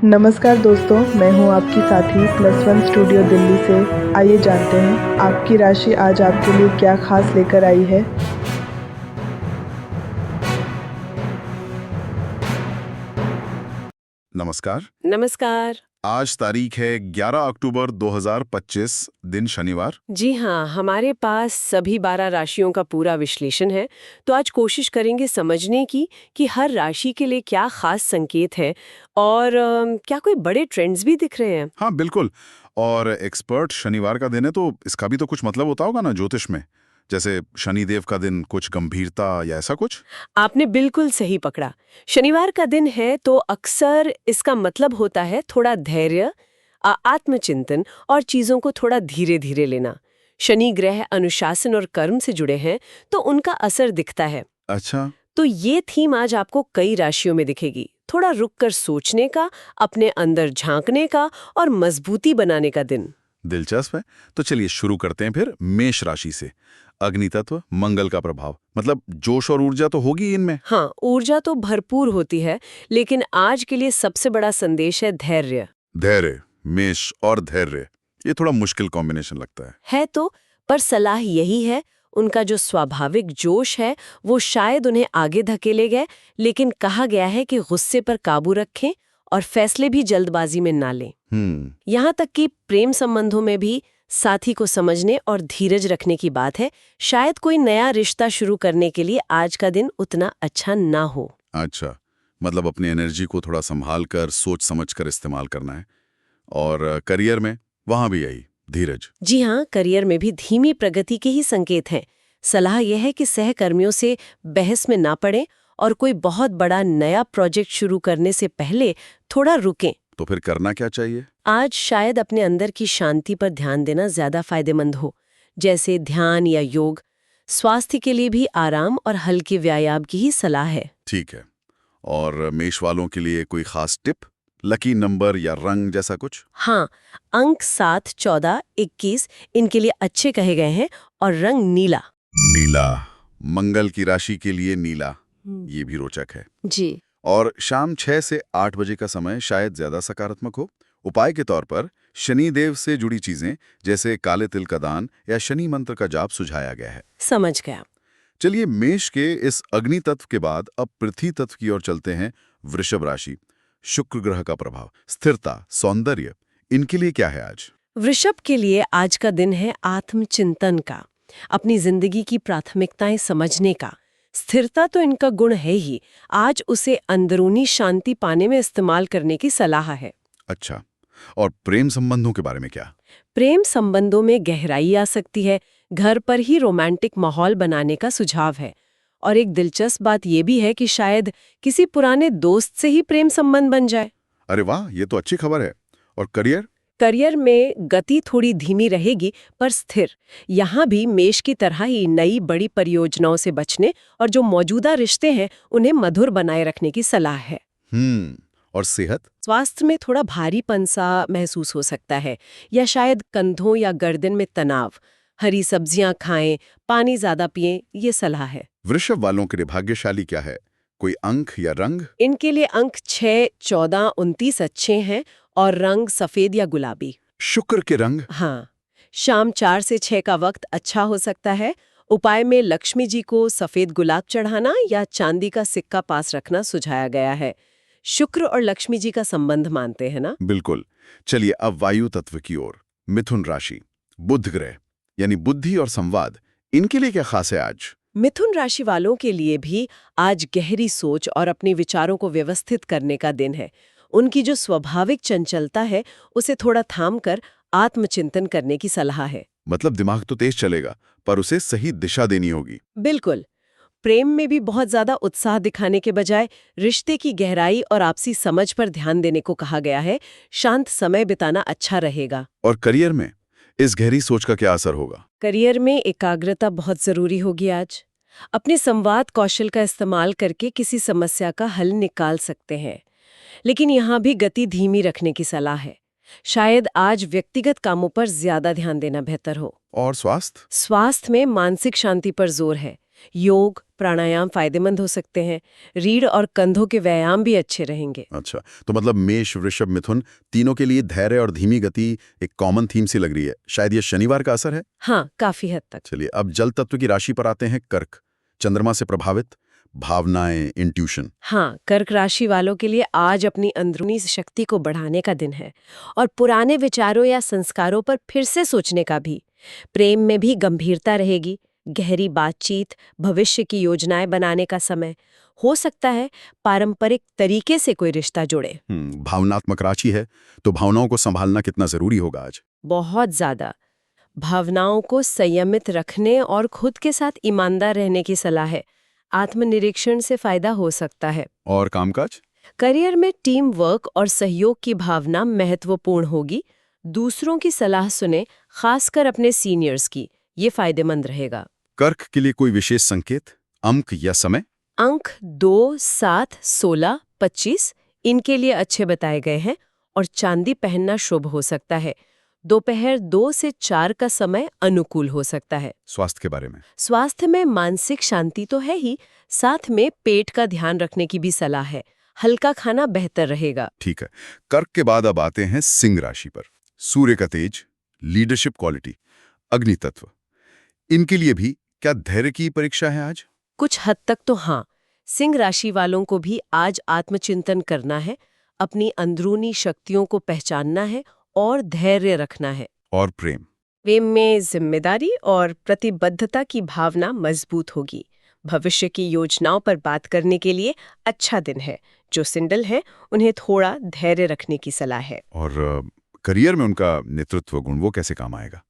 नमस्कार दोस्तों, मैं हूं आपकी साथी +1 स्टूडियो दिल्ली से। आइए जानते हैं आपकी राशि आज आपके लिए क्या खास लेकर आई है। नमस्कार। नमस्कार। आज तारीख है 11 अक्टूबर 2025, दिन शनिवार। जी हाँ, हमारे पास सभी 12 राशियों का पूरा विश्लेषण है। तो आज कोशिश करेंगे समझने की कि हर राशि के लिए क्या खास संकेत है और क्या कोई बड़े ट्रेंड्स भी दिख रहे हैं। हाँ, बिल्कुल। और एक्सपर्ट शनिवार का दिन है तो इसका भी तो कुछ मतलब होता होगा ना ज्योतिष में। जैसे शनिदेव का दिन, कुछ गंभीरता या ऐसा कुछ। आपने बिल्कुल सही पकड़ा। शनिवार का दिन है तो अक्सर इसका मतलब होता है थोड़ा धैर्य, आत्मचिंतन और चीजों को थोड़ा धीरे धीरे लेना। शनि ग्रह अनुशासन और कर्म से जुड़े हैं तो उनका असर दिखता है। अच्छा। तो ये थीम आज आपको कई राशियों में दिखेगी। थोड़ा रुककर सोचने का, अपने अंदर झांकने का और मजबूती बनाने का दिन। दिलचस्प है। तो चलिए शुरू करते हैं फिर मेष राशि से। अग्नि तत्व, मंगल का प्रभाव, मतलब जोश और ऊर्जा तो होगी इनमें। हाँ, ऊर्जा तो भरपूर होती है, लेकिन आज के लिए सबसे बड़ा संदेश है धैर्य। धैर्य, मेष और धैर्य, ये थोड़ा मुश्किल कॉम्बिनेशन लगता है। है तो, पर सलाह यही है, उनका जो स्वाभाविक जोश है वो शायद उन्हें आगे धकेले गए, लेकिन कहा गया है कि गुस्से पर काबू रखें और फैसले भी जल्दबाजी में ना लें। यहाँ तक कि प्रेम संबंधों में भी साथी को समझने और धीरज रखने की बात है। शायद कोई नया रिश्ता शुरू करने के लिए आज का दिन उतना अच्छा ना हो। अच्छा, मतलब अपनी एनर्जी को थोड़ा संभाल कर, सोच समझ कर इस्तेमाल करना है। और करियर में वहां भी यही धीरज। जी हाँ, करियर में भी धीमी प्रगति के ही संकेत हैं। सलाह यह है कि सहकर्मियों से बहस में ना पड़ें और कोई बहुत बड़ा नया प्रोजेक्ट शुरू करने से पहले थोड़ा रुकें। तो फिर करना क्या चाहिए? आज शायद अपने अंदर की शांति पर ध्यान देना ज्यादा फायदेमंद हो, जैसे ध्यान या योग। स्वास्थ्य के लिए भी आराम और हल्के व्यायाम की ही सलाह है। ठीक है। और मेष वालों के लिए कोई खास टिप, लकी नंबर या रंग जैसा कुछ? हाँ, अंक 7, 14, 21 इनके लिए अच्छे कहे गए हैं और रंग नीला। नीला, मंगल की राशि के लिए नीला, ये भी रोचक है। जी। और शाम 6 से 8 बजे का समय शायद ज्यादा सकारात्मक हो। उपाय के तौर पर शनिदेव से जुड़ी चीजें जैसे काले तिल का दान या शनि मंत्र का जाप सुझाया गया है। समझ गया। चलिए मेष के इस अग्नि तत्व के बाद अब पृथ्वी तत्व की ओर चलते हैं। वृषभ राशि, शुक्र ग्रह का प्रभाव, स्थिरता, सौंदर्य, इनके लिए क्या है आज? वृषभ के लिए आज का दिन है आत्मचिंतन का, अपनी जिंदगी की प्राथमिकताएं समझने का। स्थिरता तो इनका गुण है ही, आज उसे अंदरूनी शांति पाने में इस्तेमाल करने की सलाह है। अच्छा, और प्रेम संबंधों के बारे में क्या? प्रेम संबंधों में गहराई आ सकती है, घर पर ही रोमांटिक माहौल बनाने का सुझाव है। और एक दिलचस्प बात यह भी है कि शायद किसी पुराने दोस्त से ही प्रेम संबंध बन जाए। अरे वाह, ये तो अच्छी खबर है। और करियर? करियर में गति थोड़ी धीमी रहेगी पर स्थिर। यहाँ भी मेष की तरह ही नई बड़ी परियोजनाओं से बचने और जो मौजूदा रिश्ते हैं उन्हें मधुर बनाए रखने की सलाह है। और सेहत? स्वास्थ्य में थोड़ा भारीपन सा महसूस हो सकता है, या शायद कंधों या गर्दन में तनाव। हरी सब्जियां खाएं, पानी ज्यादा पिएं, ये सलाह है। वृषभ वालों के लिए भाग्यशाली क्या है? कोई अंक या रंग? इनके लिए अंक 6, 14, 29 अच्छे हैं और रंग सफेद या गुलाबी। शुक्र के रंग? हाँ, शाम 4 से 6 का वक्त अच्छा हो सकता है। उपाय में लक्ष्मी जी को सफेद गुलाब चढ़ाना या चांदी का सिक्का पास रखना सुझाया गया है। शुक्र और लक्ष्मी जी का संबंध मानते हैं ना? बिल्कुल। चलिए अब वायु तत्व की ओर। मिथुन राशि, बुध ग्रह, यानी बुद्धि और संवाद, इनके लिए क्या खास है आज? मिथुन राशि वालों के लिए भी आज गहरी सोच और अपने विचारों को व्यवस्थित करने का दिन है। उनकी जो स्वाभाविक चंचलता है उसे थोड़ा थाम कर आत्मचिंतन करने की सलाह है। मतलब दिमाग तो तेज चलेगा, पर उसे सही दिशा देनी होगी। बिल्कुल। प्रेम में भी बहुत ज्यादा उत्साह दिखाने के बजाय रिश्ते की गहराई और आपसी समझ पर ध्यान देने को कहा गया है। शांत समय बिताना अच्छा रहेगा। और करियर में इस गहरी सोच का क्या असर होगा? करियर में एकाग्रता बहुत जरूरी होगी आज। अपने संवाद कौशल का इस्तेमाल करके किसी समस्या का हल निकाल सकते हैं, लेकिन यहाँ भी गति धीमी रखने की सलाह है। शायद आज व्यक्तिगत कामों पर ज्यादा ध्यान देना बेहतर हो। और स्वास्थ्य? स्वास्थ्य में मानसिक शांति पर जोर है। योग, प्राणायाम फायदेमंद हो सकते हैं। रीढ़ और कंधों के व्यायाम भी अच्छे रहेंगे। अच्छा, तो मतलब मेष, वृषभ, मिथुन तीनों के लिए धैर्य और धीमी गति एक कॉमन थीम सी लग रही है। शायद ये शनिवार का असर है। हाँ, काफी हद तक। चलिए, अब जल तत्व की राशि पर आते हैं। कर्क, चंद्रमा से प्रभावित, भावनाएं, इंट्यूशन। हाँ, कर्क राशि वालों के लिए आज अपनी अंदरूनी शक्ति को बढ़ाने का दिन है और पुराने विचारों या संस्कारों पर फिर से सोचने का भी। प्रेम में भी गंभीरता रहेगी, गहरी बातचीत, भविष्य की योजनाएं बनाने का समय। हो सकता है पारंपरिक तरीके से कोई रिश्ता जुड़े। भावनात्मक राशि है, तो भावनाओं को संभालना कितना जरूरी होगा आज? बहुत ज्यादा। भावनाओं को संयमित रखने और खुद के साथ ईमानदार रहने की सलाह है। आत्मनिरीक्षण से फायदा हो सकता है। और कामकाज? करियर में टीम वर्क और सहयोग की भावना महत्वपूर्ण होगी। दूसरों की सलाह सुने, खासकर अपने सीनियर्स की, ये फायदेमंद रहेगा। कर्क के लिए कोई विशेष संकेत, अंक या समय? अंक 2, 7, 16, 25 इनके लिए अच्छे बताए गए हैं और चांदी पहनना शुभ हो सकता है। दोपहर 2 से 4 का समय अनुकूल हो सकता है। स्वास्थ्य के बारे में? स्वास्थ्य में मानसिक शांति तो है ही, साथ में पेट का ध्यान रखने की भी सलाह है। हल्का खाना बेहतर रहेगा। ठीक है। कर्क के बाद अब आते हैं सिंह राशि पर। सूर्य का तेज, लीडरशिप क्वालिटी, अग्नि तत्व, इनके लिए भी क्या धैर्य की परीक्षा है आज? कुछ हद तक तो हाँ। सिंह राशि वालों को भी आज आत्मचिंतन करना है, अपनी अंदरूनी शक्तियों को पहचानना है और धैर्य रखना है। और प्रेम? प्रेम में जिम्मेदारी और प्रतिबद्धता की भावना मजबूत होगी। भविष्य की योजनाओं पर बात करने के लिए अच्छा दिन है। जो सिंगल है उन्हें थोड़ा धैर्य रखने की सलाह है। और करियर में उनका नेतृत्व गुण वो कैसे काम आएगा?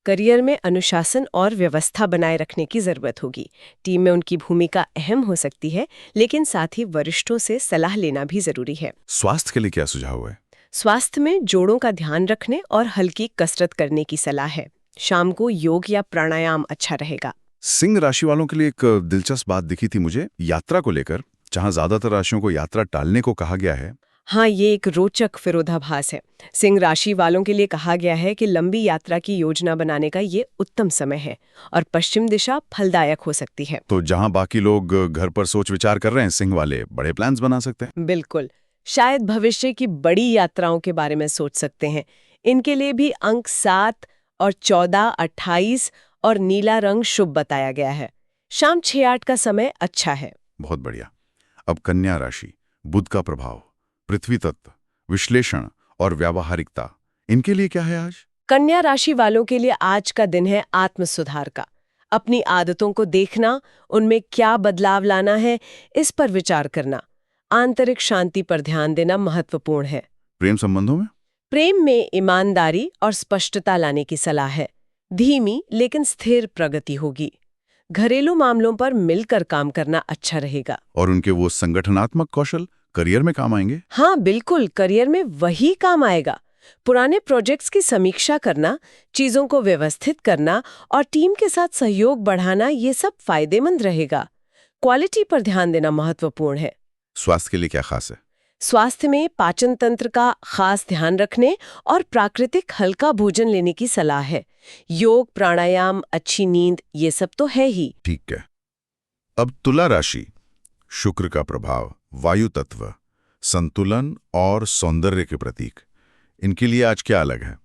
करियर में अनुशासन और व्यवस्था बनाए रखने की जरूरत होगी। टीम में उनकी भूमिका अहम हो सकती है, लेकिन साथ ही वरिष्ठों से सलाह लेना भी जरूरी है। स्वास्थ्य के लिए क्या सुझाव है? स्वास्थ्य में जोड़ों का ध्यान रखने और हल्की कसरत करने की सलाह है। शाम को योग या प्राणायाम अच्छा रहेगा। सिंह राशि वालों के लिए एक दिलचस्प बात दिखी थी मुझे, यात्रा को लेकर, जहां ज्यादातर राशियों को यात्रा टालने को कहा गया है। हाँ, ये एक रोचक विरोधाभास है। सिंह राशि वालों के लिए कहा गया है कि लंबी यात्रा की योजना बनाने का ये उत्तम समय है और पश्चिम दिशा फलदायक हो सकती है। तो जहां बाकी लोग घर पर सोच विचार कर रहे हैं, सिंह वाले बड़े प्लान्स बना सकते हैं। बिल्कुल, शायद भविष्य की बड़ी यात्राओं के बारे में सोच सकते हैं। इनके लिए भी अंक 7 और 14, 28 और नीला रंग शुभ बताया गया है। शाम 6-8 का समय अच्छा है। बहुत बढ़िया। अब कन्या राशि, बुध का प्रभाव, पृथ्वी तत्व, विश्लेषण और व्यावहारिकता, इनके लिए क्या है आज? कन्या राशि वालों के लिए आज का दिन है आत्म सुधार का। अपनी आदतों को देखना, उनमें क्या बदलाव लाना है, इस पर विचार करना। आंतरिक शांति पर ध्यान देना महत्वपूर्ण है। प्रेम संबंधों में? प्रेम में ईमानदारी और स्पष्टता लाने की सलाह है। धीमी लेकिन स्थिर प्रगति होगी। घरेलू मामलों पर मिलकर काम करना अच्छा रहेगा। और उनके वो संगठनात्मक कौशल करियर में काम आएंगे? हाँ बिल्कुल, करियर में वही काम आएगा। पुराने प्रोजेक्ट्स की समीक्षा करना, चीजों को व्यवस्थित करना और टीम के साथ सहयोग बढ़ाना, ये सब फायदेमंद रहेगा। क्वालिटी पर ध्यान देना महत्वपूर्ण है। स्वास्थ्य के लिए क्या खास है? स्वास्थ्य में पाचन तंत्र का खास ध्यान रखने और प्राकृतिक हल्का भोजन लेने की सलाह है। योग, प्राणायाम, अच्छी नींद, ये सब तो है ही। ठीक है। अब तुला राशि, शुक्र का प्रभाव, वायु तत्व, संतुलन और सौंदर्य के प्रतीक, इनके लिए आज क्या अलग है?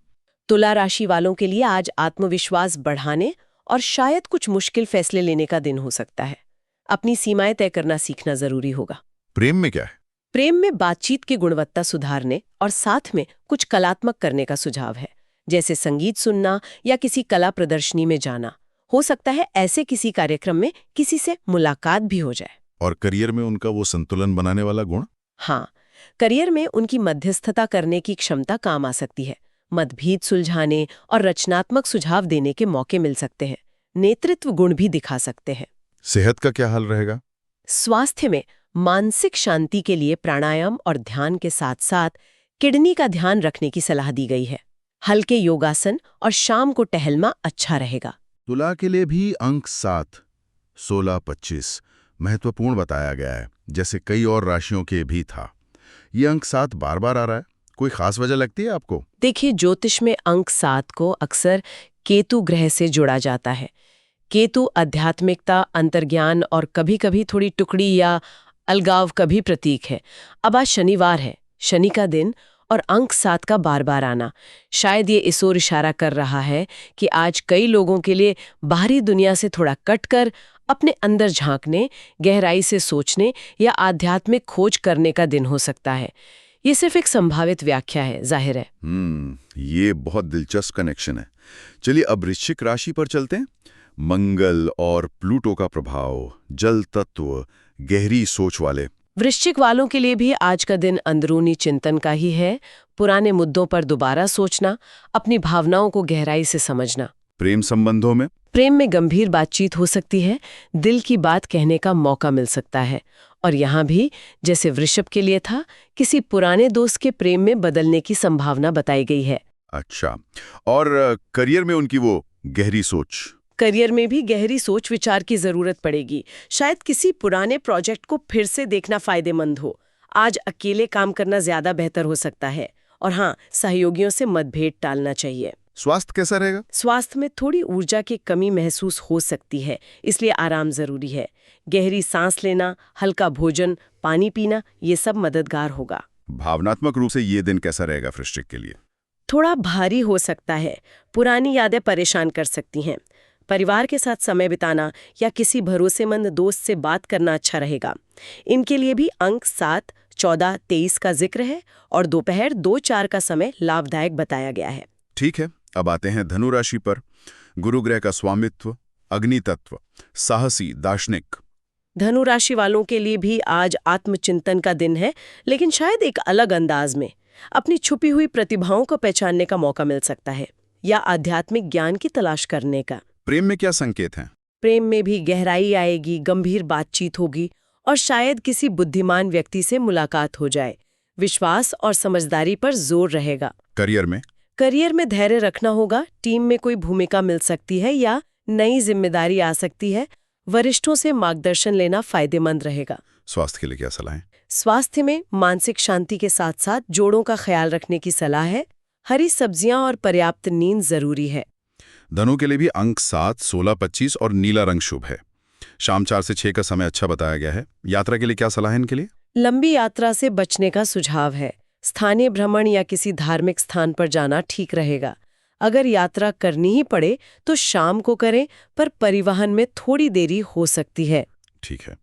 तुला राशि वालों के लिए आज आत्मविश्वास बढ़ाने और शायद कुछ मुश्किल फैसले लेने का दिन हो सकता है। अपनी सीमाएं तय करना सीखना जरूरी होगा। प्रेम में क्या है? प्रेम में बातचीत की गुणवत्ता सुधारने और साथ में कुछ कलात्मक करने का सुझाव है, जैसे संगीत सुनना या किसी कला प्रदर्शनी में जाना। हो सकता है ऐसे किसी कार्यक्रम में किसी से मुलाकात भी हो जाए। और करियर में उनका वो संतुलन बनाने वाला गुण? हाँ, करियर में उनकी मध्यस्थता करने की क्षमता काम आ सकती है। मतभेद सुलझाने और रचनात्मक सुझाव देने के मौके मिल सकते हैं। नेतृत्व गुण भी दिखा सकते हैं। सेहत का क्या हाल रहेगा? स्वास्थ्य में मानसिक शांति के लिए प्राणायाम और ध्यान के साथ साथ किडनी का ध्यान रखने की सलाह दी गई है। हल्के योगासन और शाम को टहलना अच्छा रहेगा। तुला के लिए भी अंक 7, 16, 25 महत्वपूर्ण बताया गया है, जैसे कई और राशियों के भी था। ये अंक 7 बार बार आ रहा है, कोई खास वजह लगती है आपको? देखिए, ज्योतिष में अंक 7 को अक्सर केतु ग्रह से जोड़ा जाता है। केतु आध्यात्मिकता, अंतर्ज्ञान और कभी-कभी थोड़ी टुकड़ी या अलगाव का भी प्रतीक है। अब आज शनिवार है, शनि का दिन और अंक 7 का बार-बार आना। शायद ये इस ओर इशारा कर रहा है कि आज कई लोगों के लिए बाहरी दुनिया से थोड़ा कटकर अपने अंदर झांकने, गहराई से सोचने या आध्यात्मिक खोज करने का दिन हो सकता है। ये सिर्फ एक संभावित व्याख्या है, जाहिर है। ये बहुत दिलचस्प कनेक्शन है। चलिए अब वृश्चिक राशि पर चलते हैं। मंगल और प्लूटो का प्रभाव, जल तत्व, गहरी सोच वाले। वृश्चिक वालों के लिए भी आज का दिन अंदरूनी चिंतन का ही है। पुराने मुद्दों पर दोबारा सोचना, अपनी भावनाओं को गहराई से समझना। प्रेम संबंधों में प्रेम में गंभीर बातचीत हो सकती है, दिल की बात कहने का मौका मिल सकता है। और यहाँ भी, जैसे वृषभ के लिए था, किसी पुराने दोस्त के प्रेम में बदलने की संभावना बताई गई है। अच्छा, और करियर में उनकी वो गहरी सोच। करियर में भी गहरी सोच विचार की जरूरत पड़ेगी। शायद किसी पुराने प्रोजेक्ट को फिर से देखना फायदेमंद हो। आज अकेले काम करना ज्यादा बेहतर हो सकता है। और हाँ, सहयोगियों से मतभेद टालना चाहिए। स्वास्थ्य कैसा रहेगा? स्वास्थ्य में थोड़ी ऊर्जा की कमी महसूस हो सकती है, इसलिए आराम जरूरी है। गहरी सांस लेना, हल्का भोजन, पानी पीना, ये सब मददगार होगा। भावनात्मक रूप से ये दिन कैसा रहेगा वृश्चिक के लिए? थोड़ा भारी हो सकता है। पुरानी यादें परेशान कर सकती हैं। परिवार के साथ समय बिताना या किसी भरोसेमंद दोस्त से बात करना अच्छा रहेगा। इनके लिए भी अंक 7, 14, 23 का जिक्र है और दोपहर 2-4 का समय लाभदायक बताया गया है। ठीक है, अब आते हैं धनु राशि पर। गुरु ग्रह का स्वामित्व, अग्नि तत्व, साहसी, दार्शनिक। धनु राशि वालों के लिए भी आज आत्मचिंतन का दिन है, लेकिन शायद एक अलग अंदाज में। अपनी छुपी हुई प्रतिभाओं को पहचानने का मौका मिल सकता है या आध्यात्मिक ज्ञान की तलाश करने का। प्रेम में क्या संकेत हैं? प्रेम में भी गहराई आएगी, गंभीर बातचीत होगी और शायद किसी बुद्धिमान व्यक्ति से मुलाकात हो जाए। विश्वास और समझदारी पर जोर रहेगा। करियर में धैर्य रखना होगा। टीम में कोई भूमिका मिल सकती है या नई जिम्मेदारी आ सकती है। वरिष्ठों से मार्गदर्शन लेना फायदेमंद रहेगा। स्वास्थ्य के लिए क्या सलाह है? स्वास्थ्य में मानसिक शांति के साथ साथ जोड़ों का ख्याल रखने की सलाह है। हरी सब्जियां और पर्याप्त नींद जरूरी है। धनु के लिए भी अंक 7, 16, 25 और नीला रंग शुभ है। शाम 4 से 6 का समय अच्छा बताया गया है। यात्रा के लिए क्या सलाह है इनके लिए? लंबी यात्रा से बचने का सुझाव है। स्थानीय भ्रमण या किसी धार्मिक स्थान पर जाना ठीक रहेगा। अगर यात्रा करनी ही पड़े तो शाम को करें, पर परिवहन में थोड़ी देरी हो सकती है। ठीक है।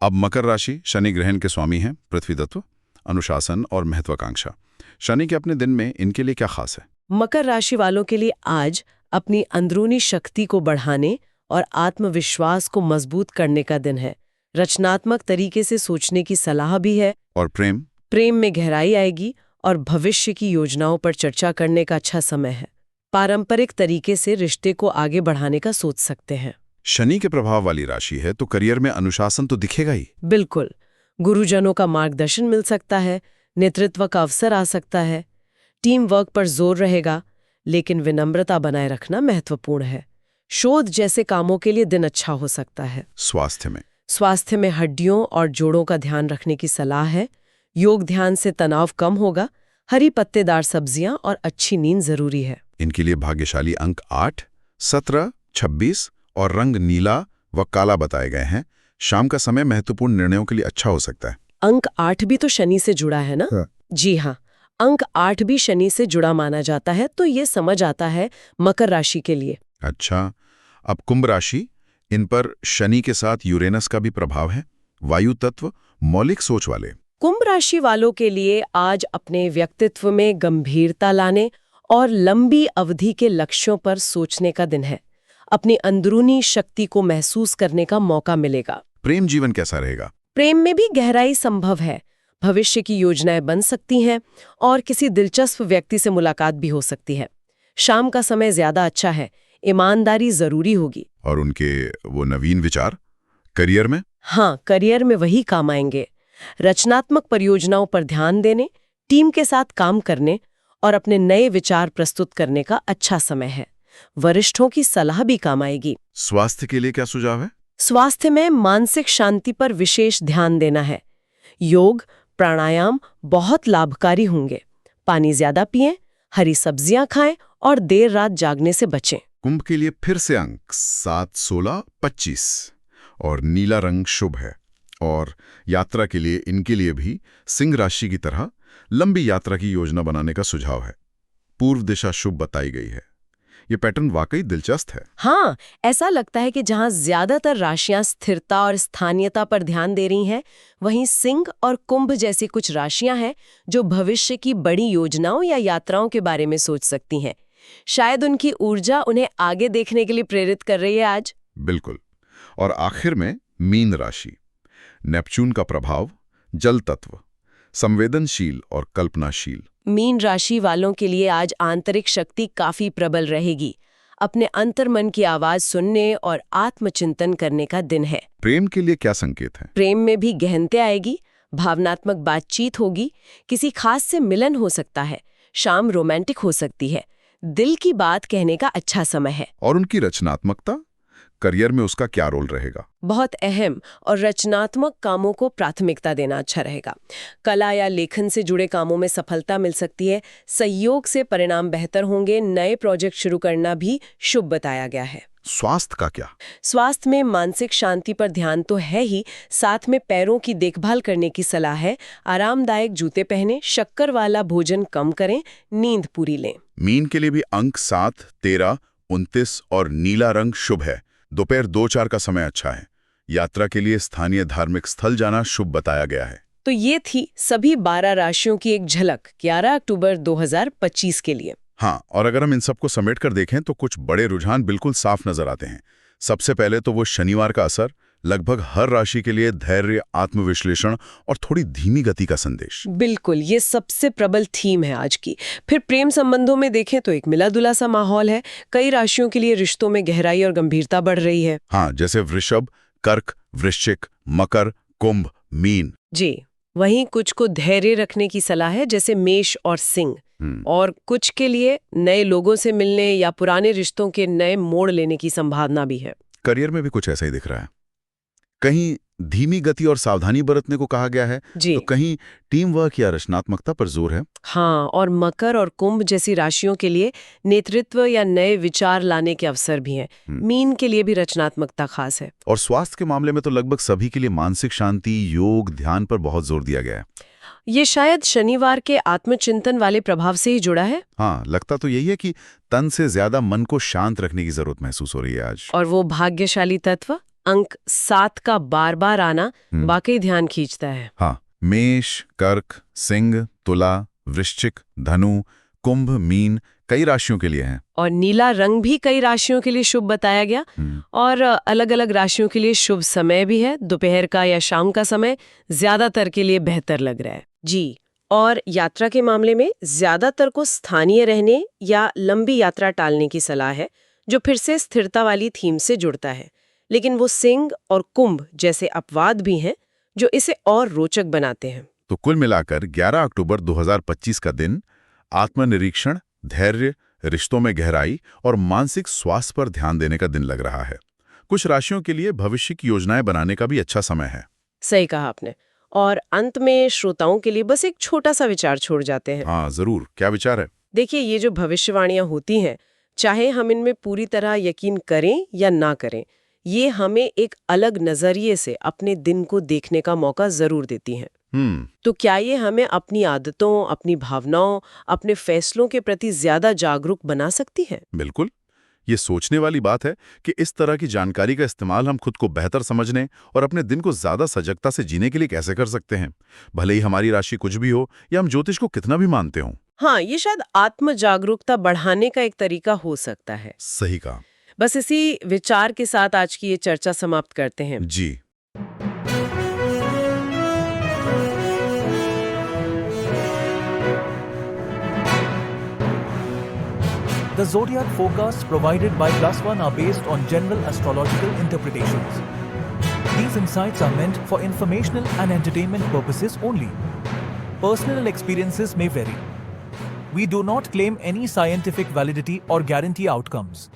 अब मकर राशि, शनि ग्रहण के स्वामी हैं, पृथ्वी तत्व, अनुशासन और महत्वाकांक्षा। शनि के अपने दिन में इनके लिए क्या खास है? मकर राशि वालों के लिए आज अपनी अंदरूनी शक्ति को बढ़ाने और आत्मविश्वास को मजबूत करने का दिन है। रचनात्मक तरीके से सोचने की सलाह भी है। और प्रेम में गहराई आएगी और भविष्य की योजनाओं पर चर्चा करने का अच्छा समय है। पारंपरिक तरीके से रिश्ते को आगे बढ़ाने का सोच सकते हैं। शनि के प्रभाव वाली राशि है तो करियर में अनुशासन तो दिखेगा ही। बिल्कुल, गुरुजनों का मार्गदर्शन मिल सकता है, नेतृत्व का अवसर आ सकता है। टीम वर्क पर जोर रहेगा, लेकिन विनम्रता बनाए रखना महत्वपूर्ण है। शोध जैसे कामों के लिए दिन अच्छा हो सकता है। स्वास्थ्य में हड्डियों और जोड़ों का ध्यान रखने की सलाह है। योग ध्यान से तनाव कम होगा। हरी पत्तेदार सब्जियां और अच्छी नींद जरूरी है। इनके लिए भाग्यशाली अंक 8, 17, 26 और रंग नीला व काला बताए गए हैं। शाम का समय महत्वपूर्ण निर्णयों के लिए अच्छा हो सकता है। अंक 8 भी तो शनि से जुड़ा है ना? जी हाँ, अंक 8 भी शनि से जुड़ा माना जाता है, तो ये समझ आता है मकर राशि के लिए। अच्छा, अब कुंभ राशि, इन पर शनि के साथ यूरेनस का भी प्रभाव है। वायु तत्व, मौलिक सोच वाले। कुंभ राशि वालों के लिए आज अपने व्यक्तित्व में गंभीरता लाने और लंबी अवधि के लक्ष्यों पर सोचने का दिन है। अपनी अंदरूनी शक्ति को महसूस करने का मौका मिलेगा। प्रेम जीवन कैसा रहेगा? प्रेम में भी गहराई संभव है। भविष्य की योजनाएं बन सकती हैं और किसी दिलचस्प व्यक्ति से मुलाकात भी हो सकती है। शाम का समय ज्यादा अच्छा है। ईमानदारी जरूरी होगी। और उनके वो नवीन विचार करियर में? हाँ, करियर में वही काम आएंगे। रचनात्मक परियोजनाओं पर ध्यान देने, टीम के साथ काम करने और अपने नए विचार प्रस्तुत करने का अच्छा समय है। वरिष्ठों की सलाह भी काम आएगी। स्वास्थ्य के लिए क्या सुझाव है? स्वास्थ्य में मानसिक शांति पर विशेष ध्यान देना है। योग, प्राणायाम बहुत लाभकारी होंगे। पानी ज्यादा पिएं, हरी सब्जियां खाएं और देर रात जागने से बचें। कुंभ के लिए फिर से अंक 7, 16, 25 और नीला रंग शुभ है। और यात्रा के लिए इनके लिए भी सिंह राशि की तरह लंबी यात्रा की योजना बनाने का सुझाव है। पूर्व दिशा शुभ बताई गई है। ये पैटर्न वाकई दिलचस्प है। हाँ, ऐसा लगता है कि जहां ज्यादातर राशियां स्थिरता और स्थानीयता पर ध्यान दे रही हैं, वहीं सिंह और कुंभ जैसी कुछ राशियां हैं जो भविष्य की बड़ी योजनाओं या यात्राओं के बारे में सोच सकती हैं। शायद उनकी ऊर्जा उन्हें आगे देखने के लिए प्रेरित कर रही है आज। बिल्कुल। और आखिर में मीन राशि। नेपच्यून का प्रभाव, जल तत्व, संवेदनशील और कल्पनाशील। मीन राशि वालों के लिए आज आंतरिक शक्ति काफी प्रबल रहेगी। अपने अंतर्मन की आवाज सुनने और आत्मचिंतन करने का दिन है। प्रेम के लिए क्या संकेत है? प्रेम में भी गहनता आएगी, भावनात्मक बातचीत होगी, किसी खास से मिलन हो सकता है, शाम रोमांटिक हो सकती है। दिल की बात कहने का अच्छा समय है। और उनकी रचनात्मकता, करियर में उसका क्या रोल रहेगा? बहुत अहम और रचनात्मक कामों को प्राथमिकता देना अच्छा रहेगा। कला या लेखन से जुड़े कामों में सफलता मिल सकती है। सहयोग से परिणाम बेहतर होंगे। नए प्रोजेक्ट शुरू करना भी शुभ बताया गया है। स्वास्थ्य का क्या? स्वास्थ्य में मानसिक शांति पर ध्यान तो है ही, साथ में पैरों की देखभाल करने की सलाह है। आरामदायक जूते पहने, शक्कर वाला भोजन कम करें, नींद पूरी लें। मीन के लिए भी अंक 7, 13, 29 और नीला रंग शुभ है। दोपहर 2-4 का समय अच्छा है। यात्रा के लिए स्थानीय धार्मिक स्थल जाना शुभ बताया गया है। तो ये थी सभी 12 राशियों की एक झलक 11 अक्टूबर 2025 के लिए। हाँ, और अगर हम इन सबको समेट कर देखें तो कुछ बड़े रुझान बिल्कुल साफ नजर आते हैं। सबसे पहले तो वो शनिवार का असर, लगभग हर राशि के लिए धैर्य, आत्मविश्लेषण और थोड़ी धीमी गति का संदेश। बिल्कुल, ये सबसे प्रबल थीम है आज की। फिर प्रेम संबंधों में देखें तो एक मिला-जुला सा माहौल है। कई राशियों के लिए रिश्तों में गहराई और गंभीरता बढ़ रही है। हाँ, जैसे वृषभ, कर्क, वृश्चिक, मकर, कुंभ, मीन। जी, वहीं कुछ को धैर्य रखने की सलाह है, जैसे मेष और सिंह। और कुछ के लिए नए लोगों से मिलने या पुराने रिश्तों के नए मोड़ लेने की संभावना भी है। करियर में भी कुछ ऐसा ही दिख रहा है। कहीं धीमी गति और सावधानी बरतने को कहा गया है, जी। तो कहीं टीम वर्क या रचनात्मकता पर जोर है। हाँ, और मकर और कुंभ जैसी राशियों के लिए नेतृत्व या नए विचार लाने के अवसर भी हैं। मीन के लिए भी रचनात्मकता खास है। और स्वास्थ्य के मामले में तो लगभग सभी के लिए मानसिक शांति, योग, ध्यान पर बहुत जोर दिया गया है। ये शायद शनिवार के आत्मचिंतन वाले प्रभाव से ही जुड़ा है। हाँ, लगता तो यही है कि तन से ज्यादा मन को शांत रखने की जरूरत महसूस हो रही है आज। और वो भाग्यशाली तत्व अंक 7 का बार-बार आना वाकई ध्यान खींचता है। हाँ, मेष, कर्क, सिंह, तुला, वृश्चिक, धनु, कुंभ, मीन कई राशियों के लिए हैं। और नीला रंग भी कई राशियों के लिए शुभ बताया गया। और अलग-अलग राशियों के लिए शुभ समय भी है। दोपहर का या शाम का समय ज्यादातर के लिए बेहतर लग रहा है। जी, और यात्रा के मामले में ज्यादातर को स्थानीय रहने या लंबी यात्रा टालने की सलाह है, जो फिर से स्थिरता वाली थीम से जुड़ता है। लेकिन वो सिंह और कुंभ जैसे अपवाद भी हैं जो इसे और रोचक बनाते हैं। तो कुल मिलाकर 11 अक्टूबर 2025 का दिन आत्मनिरीक्षण, धैर्य, रिश्तों में गहराई और मानसिक स्वास्थ्य पर ध्यान देने का दिन लग रहा है। कुछ राशियों के लिए भविष्य की योजनाएं बनाने का भी अच्छा समय है। सही कहा आपने। और अंत में श्रोताओं के लिए बस एक छोटा सा विचार छोड़ जाते हैं। हाँ, जरूर। क्या विचार है? देखिए, ये जो भविष्यवाणियां होती हैं, चाहे हम इनमें पूरी तरह यकीन करें या ना करें, ये हमें एक अलग नजरिए से अपने दिन को देखने का मौका जरूर देती हैं। तो क्या ये हमें अपनी आदतों, अपनी भावनाओं, अपने फैसलों के प्रति ज्यादा जागरूक बना सकती है? बिल्कुल। ये सोचने वाली बात है कि इस तरह की जानकारी का इस्तेमाल हम खुद को बेहतर समझने और अपने दिन को ज्यादा सजगता से जीने के लिए कैसे कर सकते हैं, भले ही हमारी राशि कुछ भी हो या हम ज्योतिष को कितना भी मानते हों। हाँ, ये शायद आत्म जागरूकता बढ़ाने का एक तरीका हो सकता है। सही कहा। बस इसी विचार के साथ आज की ये चर्चा समाप्त करते हैं। जी। The zodiac forecasts provided by Plus One are based on general astrological interpretations. These insights are meant for informational and entertainment purposes only. Personal experiences may vary. We do not claim any scientific validity or guarantee outcomes.